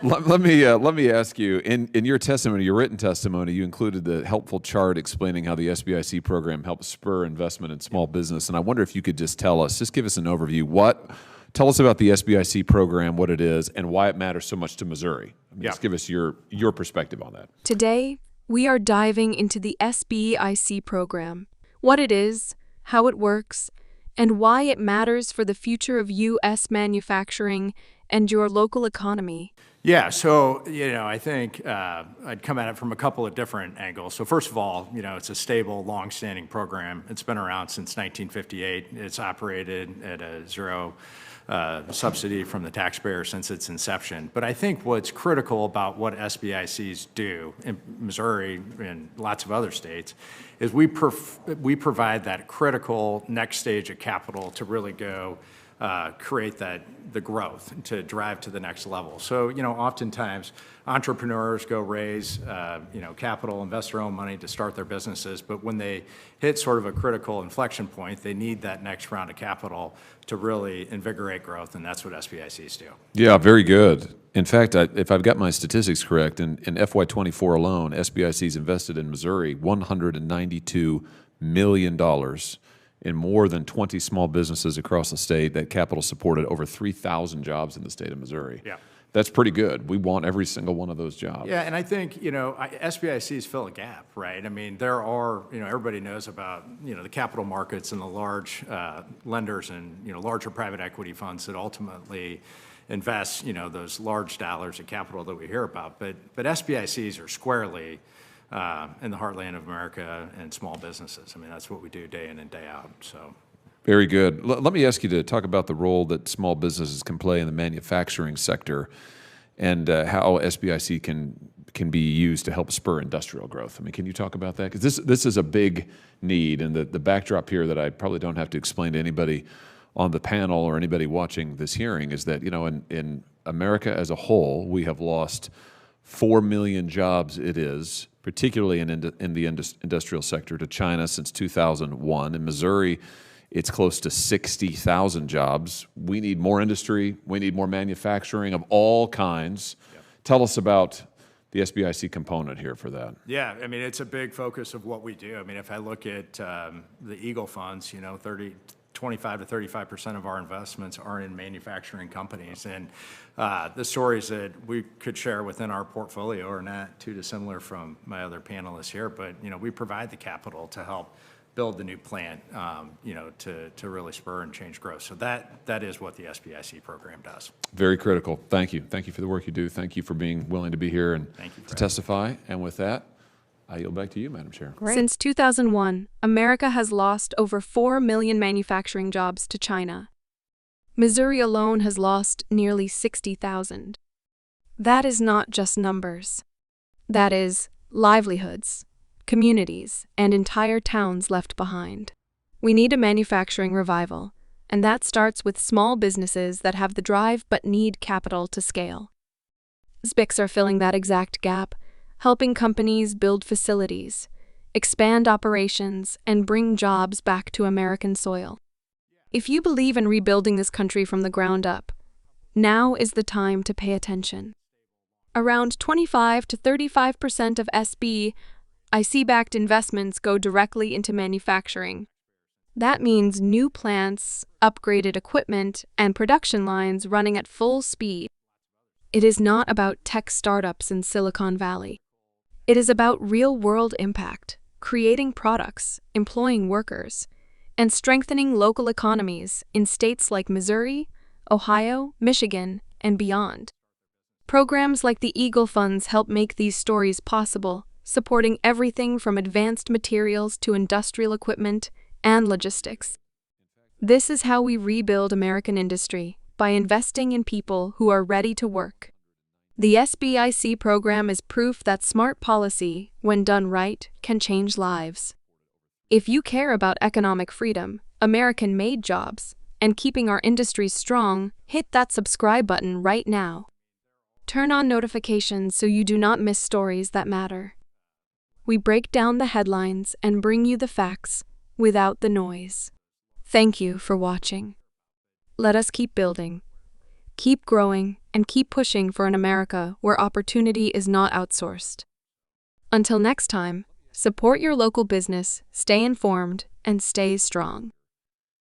let me ask you, in your testimony, your written testimony, you included the helpful chart explaining how the SBIC program helps spur investment in small business. And I wonder if you could just give us an overview. Tell us about the SBIC program, what it is, and why it matters so much to Missouri. Just give us your perspective on that. Today, we are diving into the SBIC program, what it is, how it works, and why it matters for the future of U.S. manufacturing and your local economy. Yeah, so, I think I'd come at it from a couple of different angles. So first of all, it's a stable, long-standing program. It's been around since 1958. It's operated at a zero subsidy from the taxpayer since its inception. But I think what's critical about what SBICs do in Missouri and lots of other states is we provide that critical next stage of capital to really go create the growth to drive to the next level. So, oftentimes entrepreneurs go raise, capital, invest their own money to start their businesses. But when they hit sort of a critical inflection point, they need that next round of capital to really invigorate growth. And that's what SBICs do. Yeah, very good. In fact, if I've got my statistics correct, in FY24 alone, SBICs invested in Missouri $192 million in more than 20 small businesses across the state. That capital supported over 3,000 jobs in the state of Missouri. Yeah. That's pretty good. We want every single one of those jobs. Yeah, and I think, SBICs fill a gap, right? I mean, there are, everybody knows about, the capital markets and the large lenders and, larger private equity funds that ultimately invest, those large dollars of capital that we hear about. But SBICs are squarely in the heartland of America and small businesses. I mean, that's what we do day in and day out, so. Very good. Let me ask you to talk about the role that small businesses can play in the manufacturing sector and how SBIC can be used to help spur industrial growth. I mean, can you talk about that? Because this is a big need, and the backdrop here that I probably don't have to explain to anybody on the panel or anybody watching this hearing is that, in America as a whole, we have lost 4 million jobs, particularly in the industrial sector, to China since 2001. In Missouri, it's close to 60,000 jobs. We need more industry. We need more manufacturing of all kinds. Yep. Tell us about the SBIC component here for that. Yeah, I mean, it's a big focus of what we do. I mean, if I look at the Eagle funds, 25 to 35% of our investments are in manufacturing companies. And the stories that we could share within our portfolio are not too dissimilar from my other panelists here, but, we provide the capital to help build the new plant, to really spur and change growth. So that is what the SBIC program does. Very critical. Thank you. Thank you for the work you do. Thank you for being willing to be here and to testify. And with that, I yield back to you, Madam Chair. Great. Since 2001, America has lost over 4 million manufacturing jobs to China. Missouri alone has lost nearly 60,000. That is not just numbers. That is livelihoods, communities, and entire towns left behind. We need a manufacturing revival, and that starts with small businesses that have the drive but need capital to scale. SBICs are filling that exact gap, helping companies build facilities, expand operations, and bring jobs back to American soil. If you believe in rebuilding this country from the ground up, now is the time to pay attention. Around 25 to 35% of SBIC-backed investments go directly into manufacturing. That means new plants, upgraded equipment, and production lines running at full speed. It is not about tech startups in Silicon Valley. It is about real-world impact, creating products, employing workers, and strengthening local economies in states like Missouri, Ohio, Michigan, and beyond. Programs like the Eagle Funds help make these stories possible, supporting everything from advanced materials to industrial equipment and logistics. This is how we rebuild American industry, by investing in people who are ready to work. The SBIC program is proof that smart policy, when done right, can change lives. If you care about economic freedom, American-made jobs, and keeping our industries strong, hit that subscribe button right now. Turn on notifications so you do not miss stories that matter. We break down the headlines and bring you the facts without the noise. Thank you for watching. Let us keep building Keep growing and keep pushing for an America where opportunity is not outsourced. Until next time, support your local business, stay informed, and stay strong.